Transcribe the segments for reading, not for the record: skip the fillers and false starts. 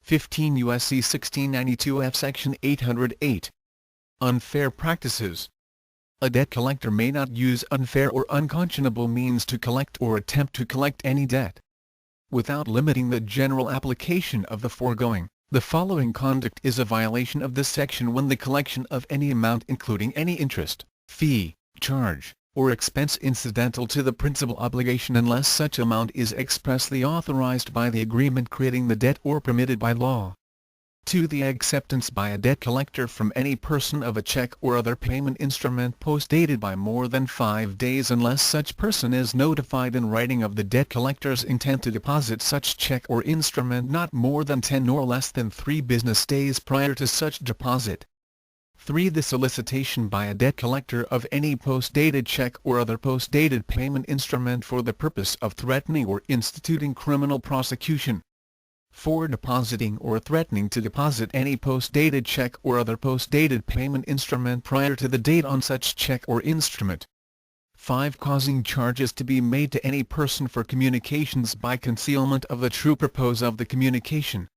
15 U.S.C. 1692 F. Section 808. Unfair practices. A debt collector may not use unfair or unconscionable means to collect or attempt to collect any debt. Without limiting the general application of the foregoing, the following conduct is a violation of this section when the collection of any amount including any interest, fee, charge, or expense incidental to the principal obligation unless such amount is expressly authorized by the agreement creating the debt or permitted by law. 2. The acceptance by a debt collector from any person of a check or other payment instrument post-dated by more than 5 days unless such person is notified in writing of the debt collector's intent to deposit such check or instrument not more than 10 nor less than 3 business days prior to such deposit. 3. The solicitation by a debt collector of any post-dated check or other post-dated payment instrument for the purpose of threatening or instituting criminal prosecution. 4. Depositing or threatening to deposit any post-dated check or other post-dated payment instrument prior to the date on such check or instrument. 5. Causing charges to be made to any person for communications by concealment of the true purpose of the communication.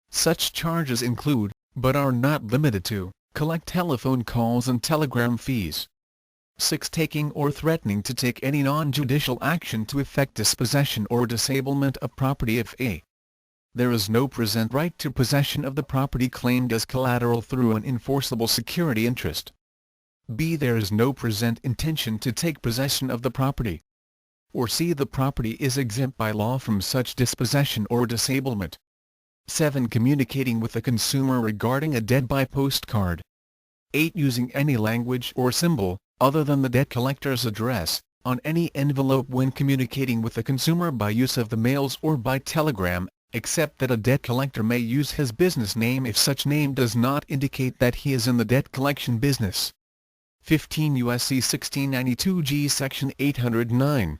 Such charges include, but are not limited to, collect telephone calls and telegram fees. 6. Taking or threatening to take any non-judicial action to effect dispossession or disablement of property if a. There is no present right to possession of the property claimed as collateral through an enforceable security interest. B. There is no present intention to take possession of the property. Or C. The property is exempt by law from such dispossession or disablement. 7. Communicating with the consumer regarding a debt by postcard. 8. Using any language or symbol, other than the debt collector's address, on any envelope when communicating with the consumer by use of the mails or by telegram, except that a debt collector may use his business name if such name does not indicate that he is in the debt collection business. 15 U.S.C. 1692 G. Section 809.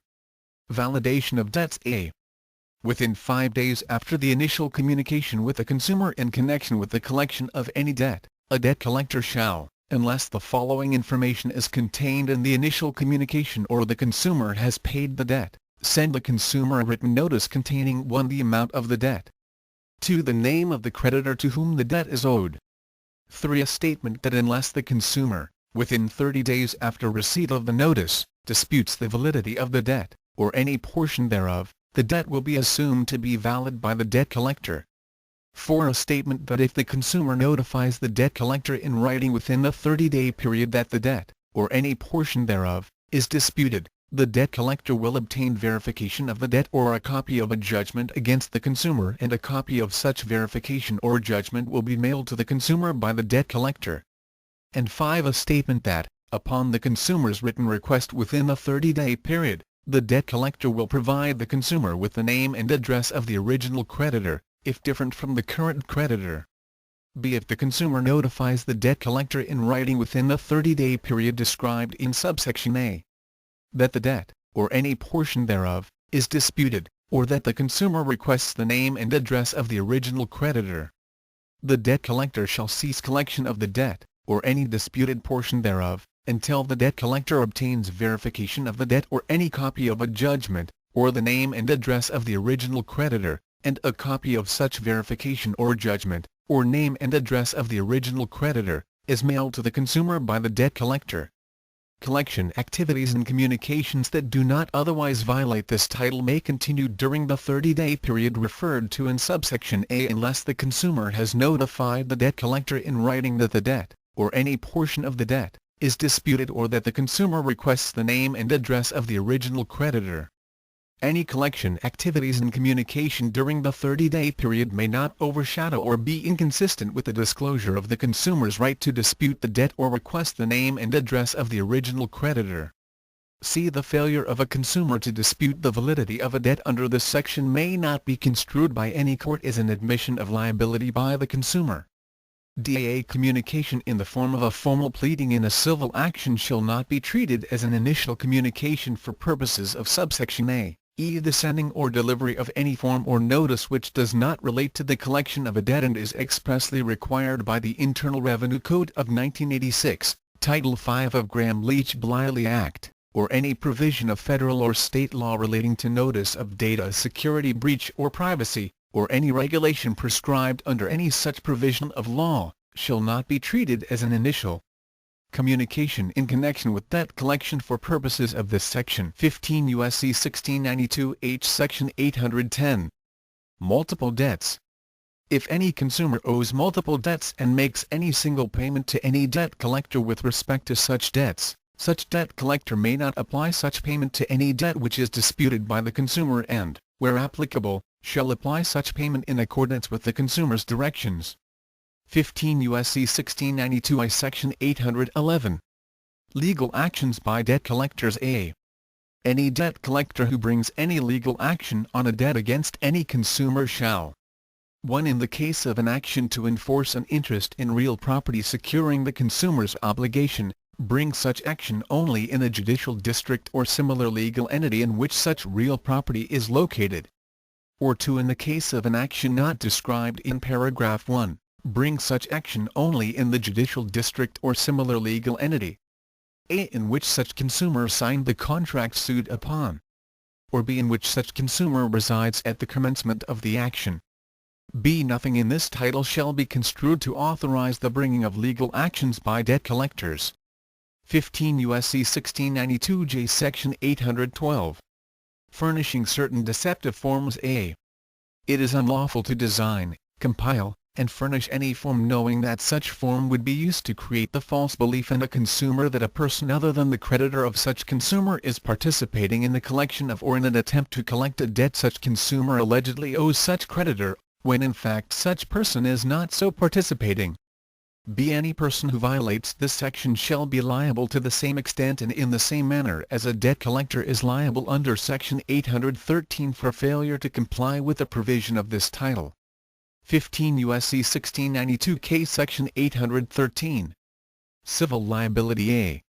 Validation of debts. A. Within 5 days after the initial communication with the consumer in connection with the collection of any debt, a debt collector shall, unless the following information is contained in the initial communication or the consumer has paid the debt, send the consumer a written notice containing 1. The amount of the debt. 2. The name of the creditor to whom the debt is owed. 3. A statement that unless the consumer, within 30 days after receipt of the notice, disputes the validity of the debt, or any portion thereof, the debt will be assumed to be valid by the debt collector. 4. A statement that if the consumer notifies the debt collector in writing within the 30-day period that the debt, or any portion thereof, is disputed, the debt collector will obtain verification of the debt or a copy of a judgment against the consumer and a copy of such verification or judgment will be mailed to the consumer by the debt collector. And 5. A statement that, upon the consumer's written request within the 30-day period, the debt collector will provide the consumer with the name and address of the original creditor, if different from the current creditor. B. If the consumer notifies the debt collector in writing within the 30-day period described in subsection A, that the debt, or any portion thereof, is disputed, or that the consumer requests the name and address of the original creditor, the debt collector shall cease collection of the debt, or any disputed portion thereof, until the debt collector obtains verification of the debt or any copy of a judgment, or the name and address of the original creditor, and a copy of such verification or judgment, or name and address of the original creditor, is mailed to the consumer by the debt collector. Collection activities and communications that do not otherwise violate this title may continue during the 30-day period referred to in subsection A unless the consumer has notified the debt collector in writing that the debt, or any portion of the debt, is disputed or that the consumer requests the name and address of the original creditor. Any collection activities and communication during the 30-day period may not overshadow or be inconsistent with the disclosure of the consumer's right to dispute the debt or request the name and address of the original creditor. C. The failure of a consumer to dispute the validity of a debt under this section may not be construed by any court as an admission of liability by the consumer. D. A communication in the form of a formal pleading in a civil action shall not be treated as an initial communication for purposes of subsection A. E. The sending or delivery of any form or notice which does not relate to the collection of a debt and is expressly required by the Internal Revenue Code of 1986, Title 5 of Gramm-Leach-Bliley Act, or any provision of federal or state law relating to notice of data security breach or privacy, or any regulation prescribed under any such provision of law, shall not be treated as an initial communication in connection with debt collection for purposes of this section. 15 U.S.C. 1692 H. Section 810. Multiple debts. If any consumer owes multiple debts and makes any single payment to any debt collector with respect to such debts, such debt collector may not apply such payment to any debt which is disputed by the consumer and, where applicable, shall apply such payment in accordance with the consumer's directions. 15 U.S.C. 1692 I. Section 811. Legal actions by debt collectors. A. Any debt collector who brings any legal action on a debt against any consumer shall: 1. In the case of an action to enforce an interest in real property securing the consumer's obligation, bring such action only in a judicial district or similar legal entity in which such real property is located. Or 2. In the case of an action not described in paragraph 1, bring such action only in the judicial district or similar legal entity. A. In which such consumer signed the contract sued upon. Or B. In which such consumer resides at the commencement of the action. B. Nothing in this title shall be construed to authorize the bringing of legal actions by debt collectors. 15 U.S.C. 1692 J. Section 812. Furnishing certain deceptive forms. A. It is unlawful to design, compile, and furnish any form knowing that such form would be used to create the false belief in a consumer that a person other than the creditor of such consumer is participating in the collection of or in an attempt to collect a debt such consumer allegedly owes such creditor, when in fact such person is not so participating. B. Any person who violates this section shall be liable to the same extent and in the same manner as a debt collector is liable under Section 813 for failure to comply with the provision of this title. 15 U.S.C. 1692 K. Section 813. Civil liability. A.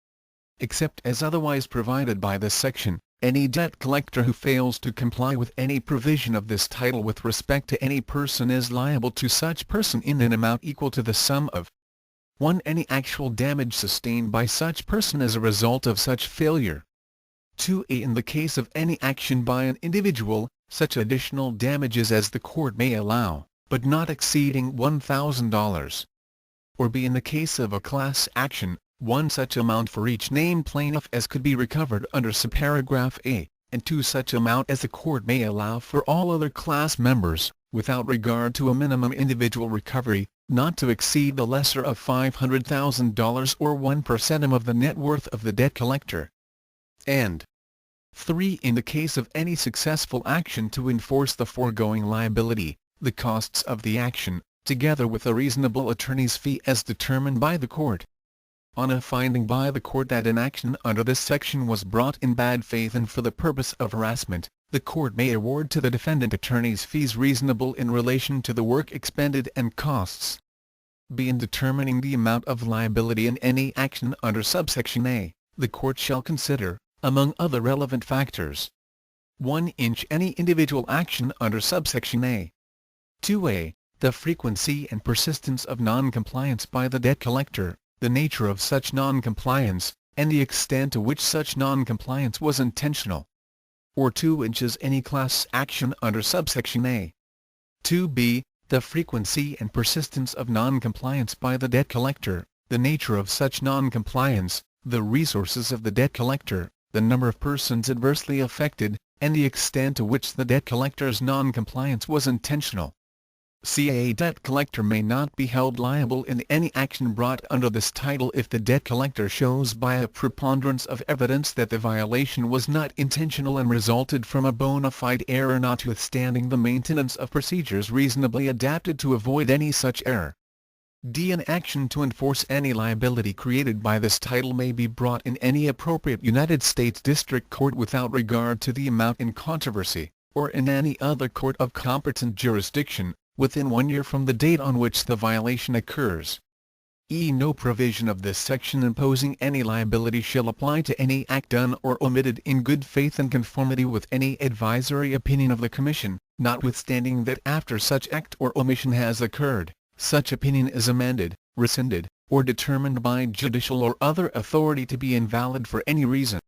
Except as otherwise provided by this section, any debt collector who fails to comply with any provision of this title with respect to any person is liable to such person in an amount equal to the sum of 1. Any actual damage sustained by such person as a result of such failure. 2. In the case of any action by an individual, such additional damages as the court may allow, but not exceeding $1,000. Or B. In the case of a class action, 1. Such amount for each named plaintiff as could be recovered under subparagraph A, and 2. Such amount as the court may allow for all other class members, without regard to a minimum individual recovery, not to exceed the lesser of $500,000 or 1% of the net worth of the debt collector. And 3. In the case of any successful action to enforce the foregoing liability, the costs of the action, together with a reasonable attorney's fee as determined by the court. On a finding by the court that an action under this section was brought in bad faith and for the purpose of harassment, the court may award to the defendant attorney's fees reasonable in relation to the work expended and costs. B. In determining the amount of liability in any action under subsection A, the court shall consider, among other relevant factors: 1. Any individual action under subsection A. 2. The frequency and persistence of non-compliance by the debt collector, the nature of such non-compliance, and the extent to which such non-compliance was intentional. Or 2. Any class action under subsection A. 2b. The frequency and persistence of non-compliance by the debt collector, the nature of such non-compliance, the resources of the debt collector, the number of persons adversely affected, and the extent to which the debt collector's non-compliance was intentional. A debt collector may not be held liable in any action brought under this title if the debt collector shows by a preponderance of evidence that the violation was not intentional and resulted from a bona fide error notwithstanding the maintenance of procedures reasonably adapted to avoid any such error. D. An action to enforce any liability created by this title may be brought in any appropriate United States District Court without regard to the amount in controversy, or in any other court of competent jurisdiction, within 1 year from the date on which the violation occurs. No provision of this section imposing any liability shall apply to any act done or omitted in good faith and conformity with any advisory opinion of the Commission, notwithstanding that after such act or omission has occurred, such opinion is amended, rescinded, or determined by judicial or other authority to be invalid for any reason.